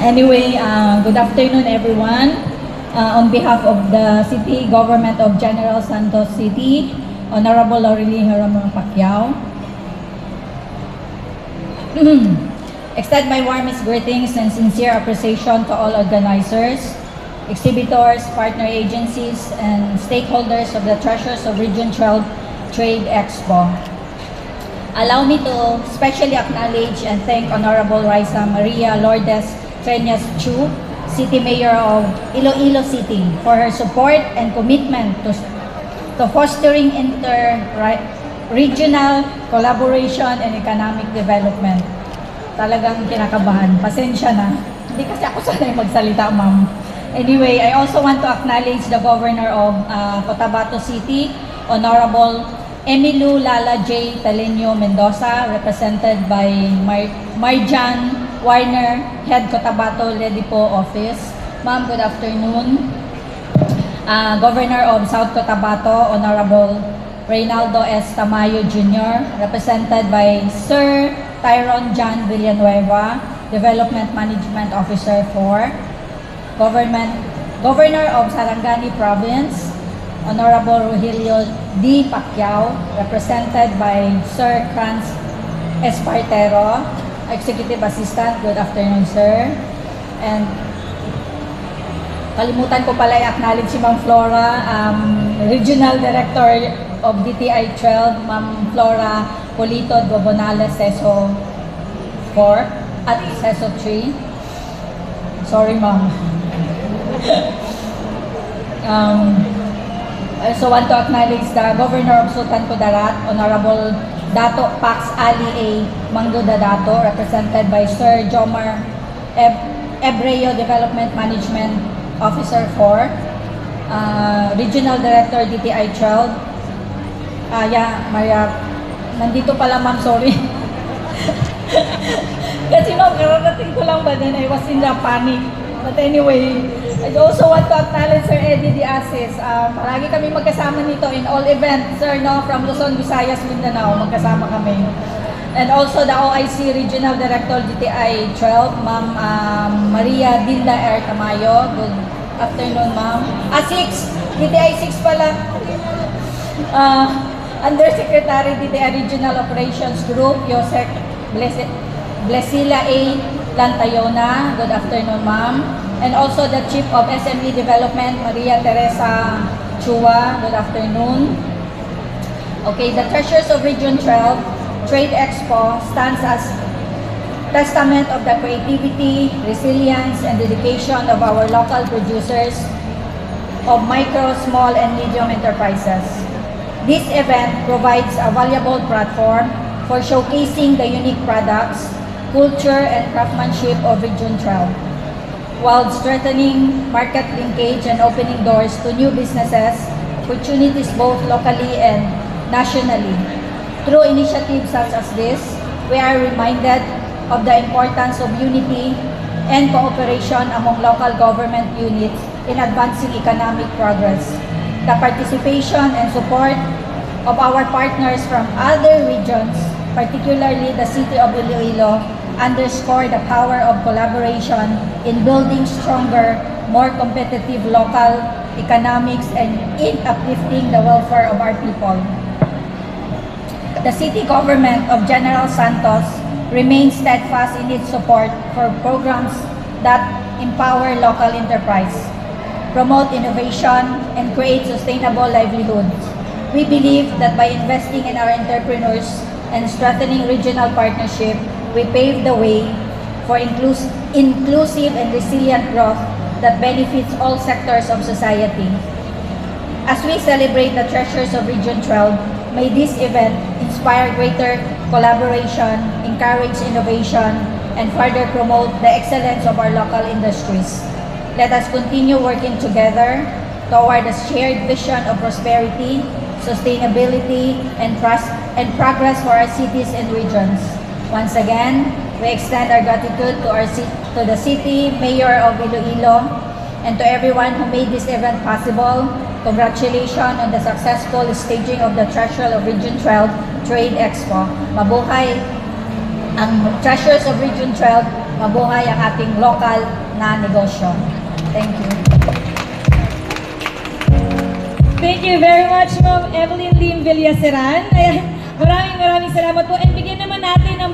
Anyway, good afternoon everyone. On behalf of the City Government of General Santos City, Honorable Laureli Ramon Pacquiao, extend my warmest greetings and sincere appreciation to all organizers, exhibitors, partner agencies, and stakeholders of the Treasures of Region 12 Trade Expo. Allow me to specially acknowledge and thank Honorable Raisa Maria Lourdes Treñas Chu, City Mayor of Iloilo City, for her support and commitment to fostering inter-regional collaboration and economic development. Talagang kinakabahan. Pasensya na. Hindi kasi ako sanay magsalita, ma'am. Anyway, I also want to acknowledge the Governor of Cotabato City, Honorable Emilu Lala J. Talenio Mendoza, represented by Marjan Warner, Head Cotabato Ledipo Office. Ma'am, good afternoon. Governor of South Cotabato, Honorable Reynaldo S. Tamayo Jr., represented by Sir Tyron John Villanueva, Development Management Officer for Governor of Sarangani Province, Honorable Rogelio D. Pacquiao, represented by Sir Franz Espartero, Executive Assistant. Good afternoon, sir. And kalimutan ko pala i-acknowledge si Ma'am Flora, Regional Director of DTI 12, Ma'am Flora Polito Gobonales, CESO 4 at CESO 3. Sorry, Ma'am. I also want to acknowledge the Governor of Sultan Kudarat, Honorable Dato Pax Ali A. Mangduda Dato, represented by Sir Jomar Ebreo, Development Management Officer 4, Regional Director DTI 12. Maria, nandito pala, ma'am, sorry. Kasi ma'am, kararating ko lang ba din, I was in the panic. But anyway, I also want to acknowledge Sir Eddie Diasis. Palagi kami magkasama nito in all events, sir, no? From Luzon, Visayas, Mindanao, magkasama kami. And also the OIC Regional Director DTI 12, Ma'am Maria Dinda R. Tamayo. Good afternoon, ma'am. 6, DTI 6 pala. Undersecretary DTI Regional Operations Group, Yosek Blesila A. Lantayona. Good afternoon, ma'am. And also the Chief of SME Development, Maria Teresa Chua. Good afternoon. Okay, the Treasures of Region 12 Trade Expo stands as testament of the creativity, resilience, and dedication of our local producers of micro, small, and medium enterprises. This event provides a valuable platform for showcasing the unique products, culture, and craftsmanship of Region 12, while strengthening market linkage and opening doors to new businesses, opportunities both locally and nationally. Through initiatives such as this, we are reminded of the importance of unity and cooperation among local government units in advancing economic progress. The participation and support of our partners from other regions, particularly the City of Iloilo, underscore the power of collaboration in building stronger, more competitive local economics and in uplifting the welfare of our people. The City Government of General Santos remains steadfast in its support for programs that empower local enterprise, promote innovation, and create sustainable livelihoods. We believe that by investing in our entrepreneurs and strengthening regional partnership, we pave the way for inclusive and resilient growth that benefits all sectors of society. As we celebrate the Treasures of Region 12, may this event inspire greater collaboration, encourage innovation, and further promote the excellence of our local industries. Let us continue working together toward a shared vision of prosperity, sustainability, and progress for our cities and regions. Once again, we extend our gratitude to the City Mayor of Iloilo and to everyone who made this event possible. Congratulations on the successful staging of the Treasures of Region 12 Trade Expo. Mabuhay ang Treasures of Region 12 mabuhay ang ating local na negosyo. Thank you. Thank you very much, Ma'am Evelyn Lim Villaseran. Ayan, maraming salamat po. And bigyan naman natin ng